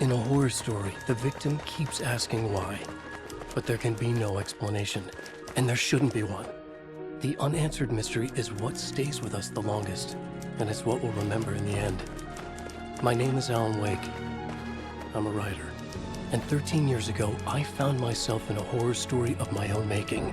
In a horror story, the victim keeps asking why, but there can be no explanation, and there shouldn't be one. The unanswered mystery is what stays with us the longest, and it's what we'll remember in the end. My name is Alan Wake. I'm a writer. And 13 years ago, I found myself in a horror story of my own making.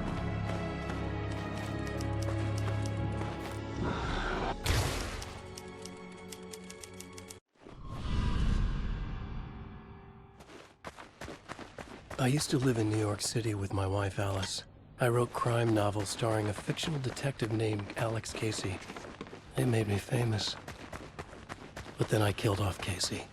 I used to live in New York City with my wife, Alice. I wrote crime novels starring a fictional detective named Alex Casey. It made me famous. But then I killed off Casey.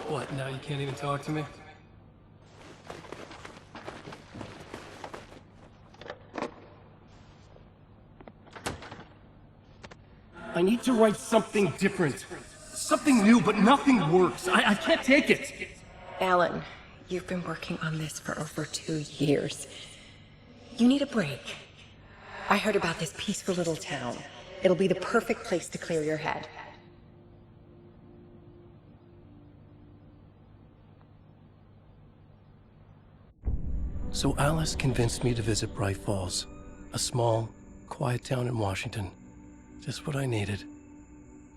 What, now you can't even talk to me? I need to write something different. Something new, but nothing works. I can't take it. Alan, you've been working on this for over 2 years. You need a break. I heard about this peaceful little town. It'll be the perfect place to clear your head. So Alice convinced me to visit Bright Falls, a small, quiet town in Washington. Just what I needed.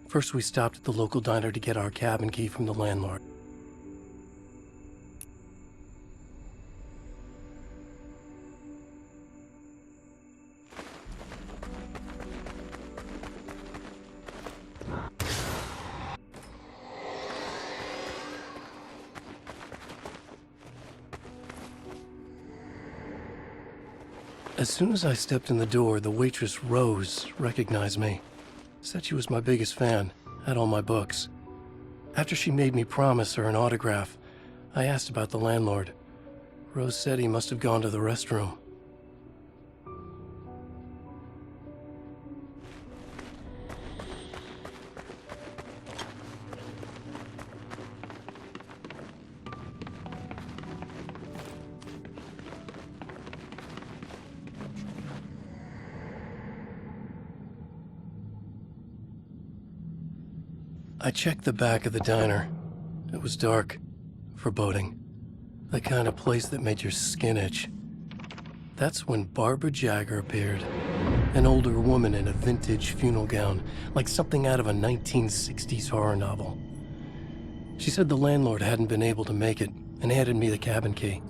First, we stopped at the local diner to get our cabin key from the landlord. As soon as I stepped in the door, the waitress, Rose, recognized me. Said she was my biggest fan, had all my books. After she made me promise her an autograph, I asked about the landlord. Rose said he must have gone to the restroom. I checked the back of the diner. It was dark, foreboding. The kind of place that made your skin itch. That's when Barbara Jagger appeared. An older woman in a vintage funeral gown, like something out of a 1960s horror novel. She said the landlord hadn't been able to make it and handed me the cabin key.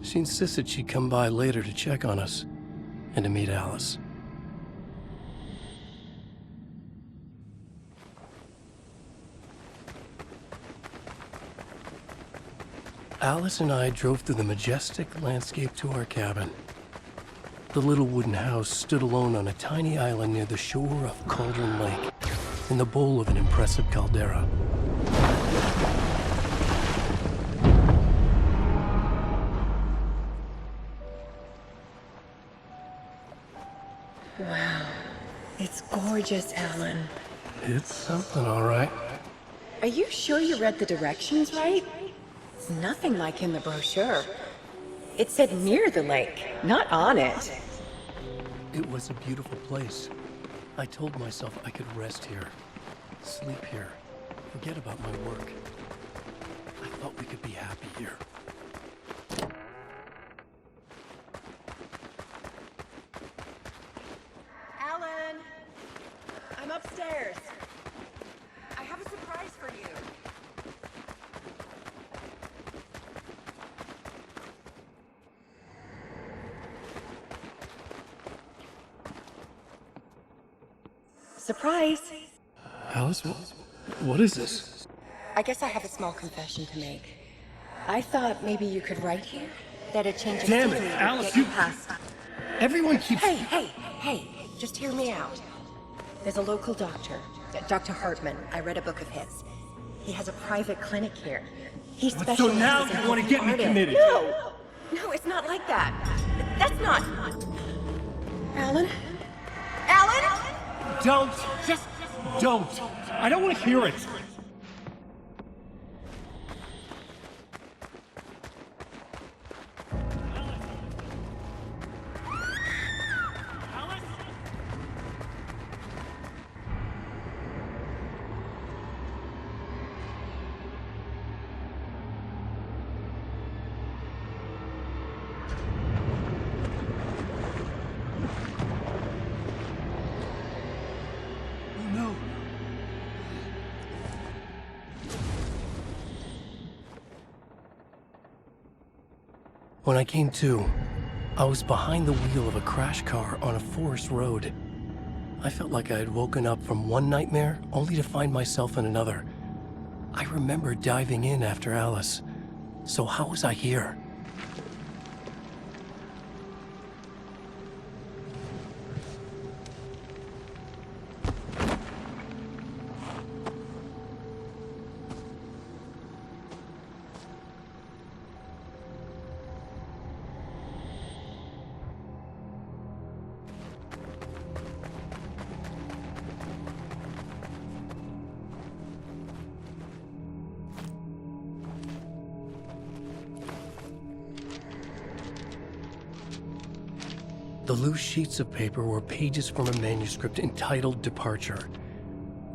She insisted she'd come by later to check on us and to meet Alice. Alice and I drove through the majestic landscape to our cabin. The little wooden house stood alone on a tiny island near the shore of Cauldron Lake, in the bowl of an impressive caldera. Wow. It's gorgeous, Alan. It's something, all right. Are you sure you read the directions right? It's nothing like in the brochure. It said near the lake, not on it. It was a beautiful place. I told myself I could rest here, sleep here, forget about my work. I thought we could be happy here. Alan! I'm upstairs. I have a surprise for you. Surprise! Alice, what is this? I guess I have a small confession to make. I thought maybe you could write here. That a change of Damn it, scenery would Alice, get you... past. Everyone keeps... Hey, just hear me out. There's a local doctor, Dr. Hartman. I read a book of his. He has a private clinic here. He specializes So now in you want to get me artists. committed? No, it's not like that. That's not... Alan? Alan? Don't. Just don't. I don't want to hear it. No. When I came to, I was behind the wheel of a crash car on a forest road. I felt like I had woken up from one nightmare only to find myself in another. I remember diving in after Alice. So how was I here? The loose sheets of paper were pages from a manuscript entitled Departure.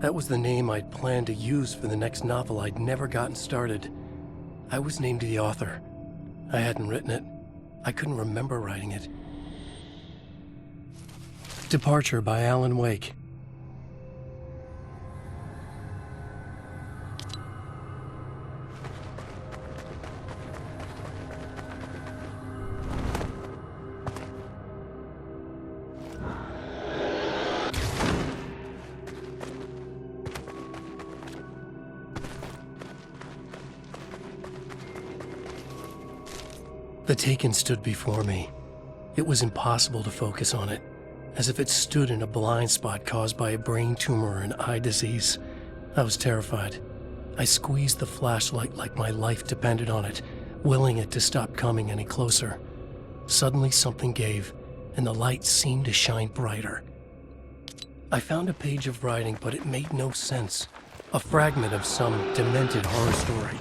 That was the name I'd planned to use for the next novel I'd never gotten started. I was named the author. I hadn't written it. I couldn't remember writing it. Departure by Alan Wake. The Taken stood before me. It was impossible to focus on it, as if it stood in a blind spot caused by a brain tumor and eye disease. I was terrified. I squeezed the flashlight like my life depended on it, willing it to stop coming any closer. Suddenly something gave, and the light seemed to shine brighter. I found a page of writing, but it made no sense. A fragment of some demented horror story.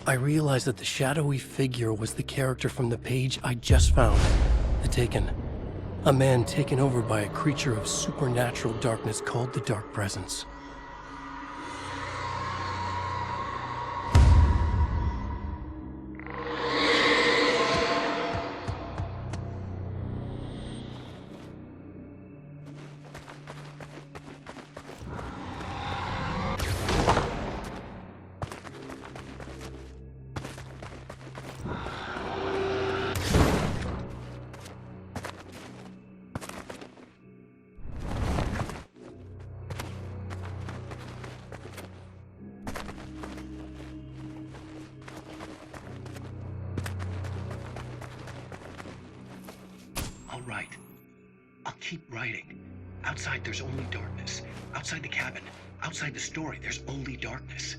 I realized that the shadowy figure was the character from the page I just found, The Taken. A man taken over by a creature of supernatural darkness called the Dark Presence. All right. I'll keep writing. Outside, there's only darkness. Outside the cabin, outside the story, there's only darkness.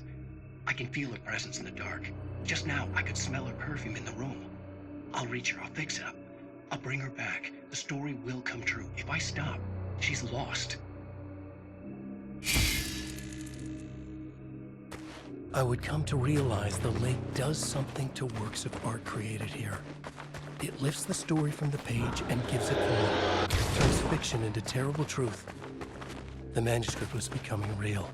I can feel her presence in the dark. Just now, I could smell her perfume in the room. I'll reach her. I'll fix it up. I'll bring her back. The story will come true. If I stop, she's lost. I would come to realize the lake does something to works of art created here. It lifts the story from the page and gives it form, turns fiction into terrible truth. The manuscript was becoming real.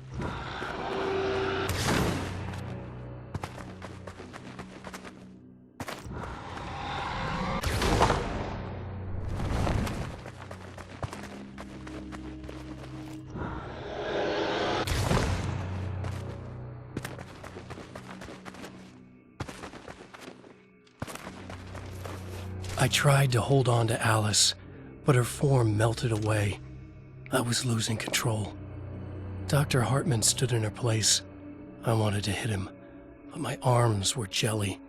I tried to hold on to Alice, but her form melted away. I was losing control. Dr. Hartman stood in her place. I wanted to hit him, but my arms were jelly.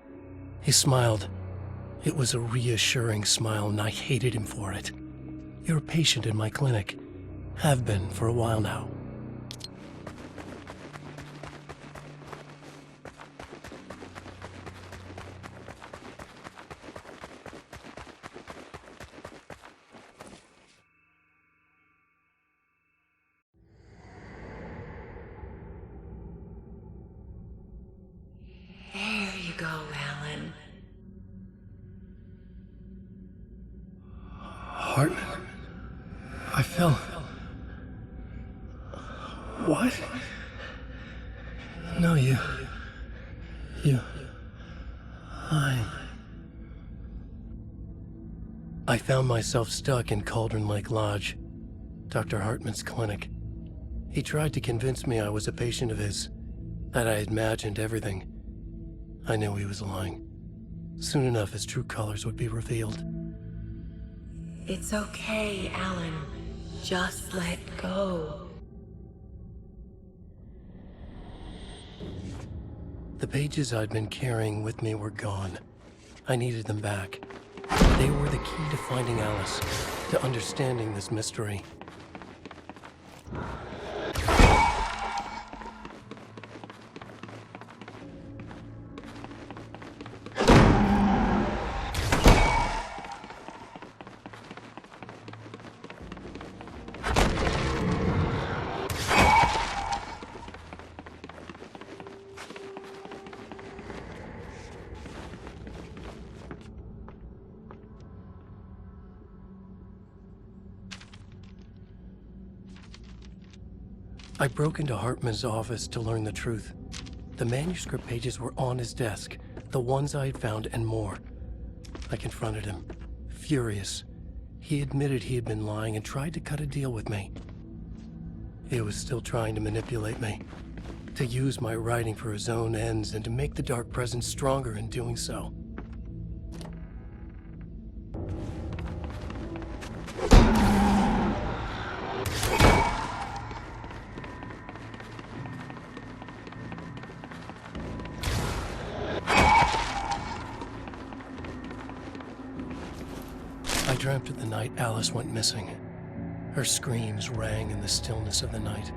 He smiled. It was a reassuring smile, and I hated him for it. You're a patient in my clinic. Have been for a while now. There you go, Alan. Hartman? I fell. What? No, you. I found myself stuck in Cauldron Lake Lodge, Dr. Hartman's clinic. He tried to convince me I was a patient of his, that I had imagined everything. I knew he was lying. Soon enough, his true colors would be revealed. It's okay, Alan. Just let go. The pages I'd been carrying with me were gone. I needed them back. They were the key to finding Alice, to understanding this mystery. I broke into Hartman's office to learn the truth. The manuscript pages were on his desk, the ones I had found and more. I confronted him, furious. He admitted he had been lying and tried to cut a deal with me. He was still trying to manipulate me, to use my writing for his own ends and to make the Dark Presence stronger in doing so. I dreamt of the night Alice went missing. Her screams rang in the stillness of the night.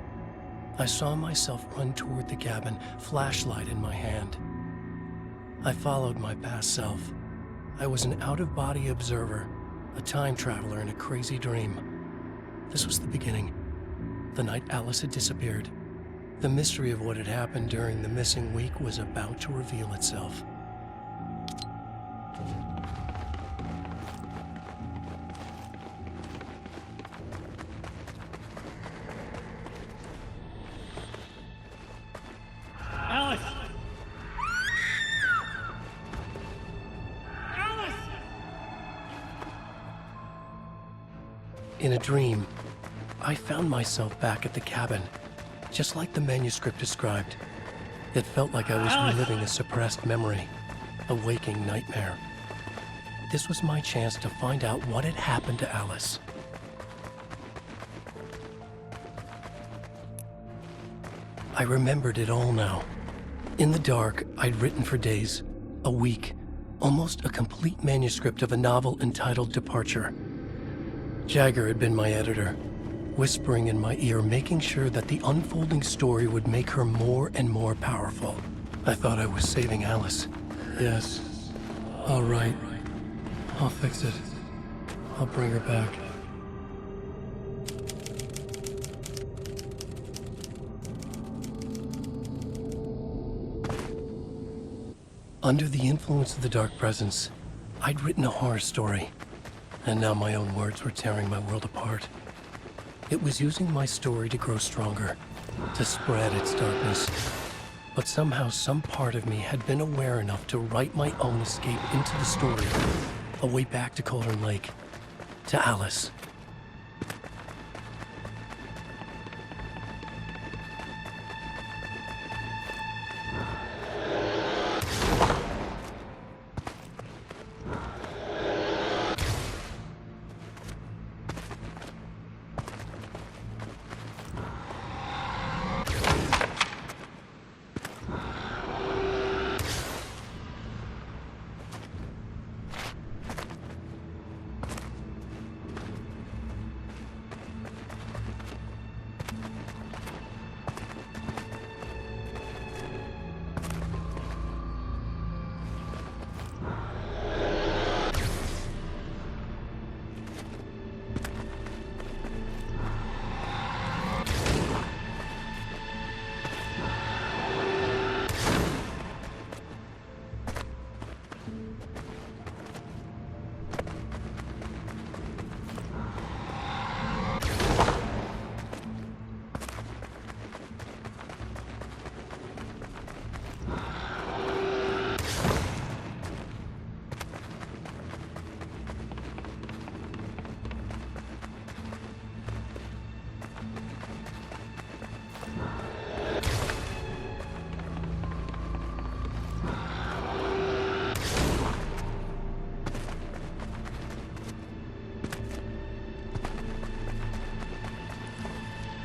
I saw myself run toward the cabin, flashlight in my hand. I followed my past self. I was an out-of-body observer, a time traveler in a crazy dream. This was the beginning. The night Alice had disappeared. The mystery of what had happened during the missing week was about to reveal itself. Alice! Alice! In a dream, I found myself back at the cabin, just like the manuscript described. It felt like I was reliving a suppressed memory, a waking nightmare. This was my chance to find out what had happened to Alice. I remembered it all now. In the dark, I'd written for days, a week, almost a complete manuscript of a novel entitled Departure. Jagger had been my editor, whispering in my ear, making sure that the unfolding story would make her more and more powerful. I thought I was saving Alice. Yes. All right. I'll fix it. I'll bring her back. Under the influence of the Dark Presence, I'd written a horror story, and now my own words were tearing my world apart. It was using my story to grow stronger, to spread its darkness. But somehow some part of me had been aware enough to write my own escape into the story, a way back to Cauldron Lake, to Alice.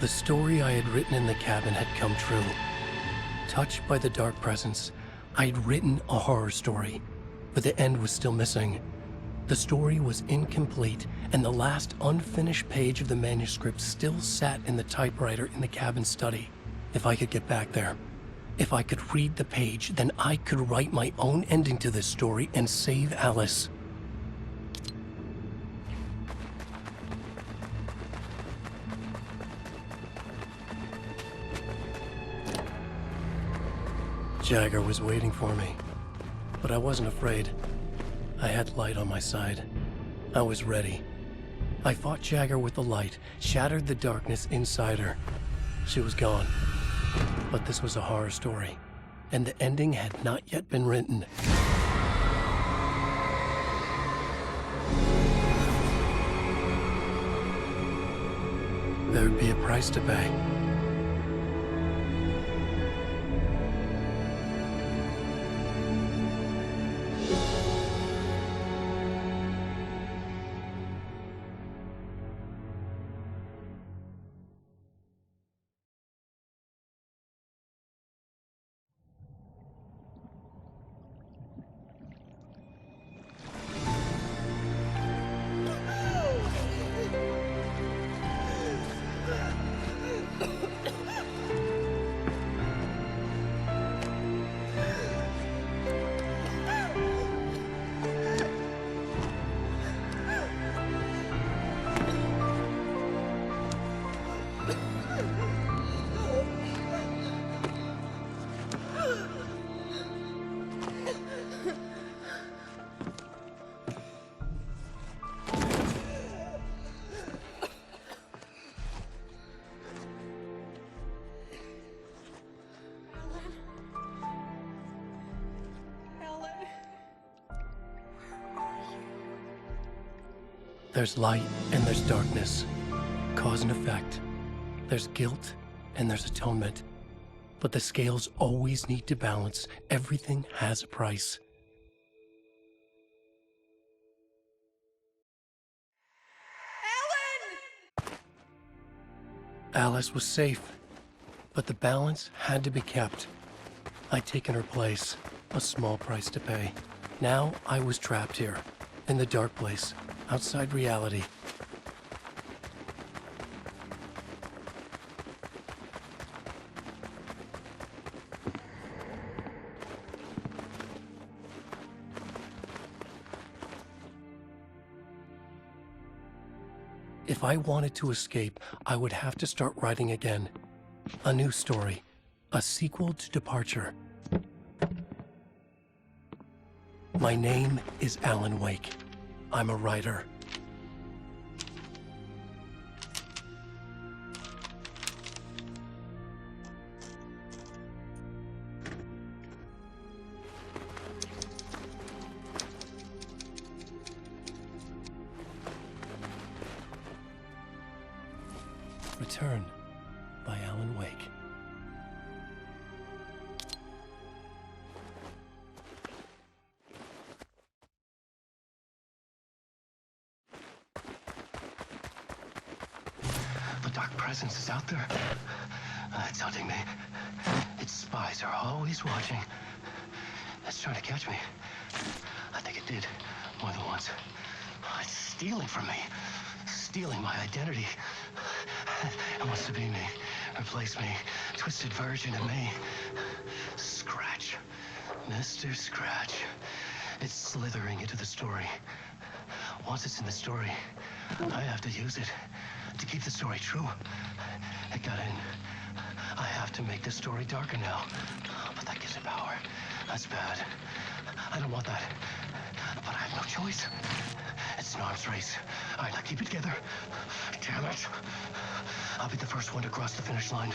The story I had written in the cabin had come true. Touched by the dark presence, I had written a horror story, but the end was still missing. The story was incomplete, and the last unfinished page of the manuscript still sat in the typewriter in the cabin study. If I could get back there, if I could read the page, then I could write my own ending to this story and save Alice. Jagger was waiting for me, but I wasn't afraid. I had light on my side. I was ready. I fought Jagger with the light, shattered the darkness inside her. She was gone. But this was a horror story, and the ending had not yet been written. There would be a price to pay. There's light and there's darkness, cause and effect. There's guilt and there's atonement. But the scales always need to balance. Everything has a price. Ellen! Alice was safe, but the balance had to be kept. I'd taken her place, a small price to pay. Now I was trapped here, in the dark place, outside reality. If I wanted to escape, I would have to start writing again. A new story, a sequel to Departure. My name is Alan Wake. I'm a writer. Return by Alan Wake. The dark presence is out there. It's hunting me. Its spies are always watching. It's trying to catch me. I think it did more than once. It's stealing from me. Stealing my identity. It wants to be me. Replace me. Twisted version of me. Scratch. Mr. Scratch. It's slithering into the story. Once it's in the story, I have to use it to keep the story true. It got in. I have to make the story darker now. But that gives it power. That's bad. I don't want that. But I have no choice. It's an arms race. All right, now keep it together. Damn it. I'll be the first one to cross the finish line.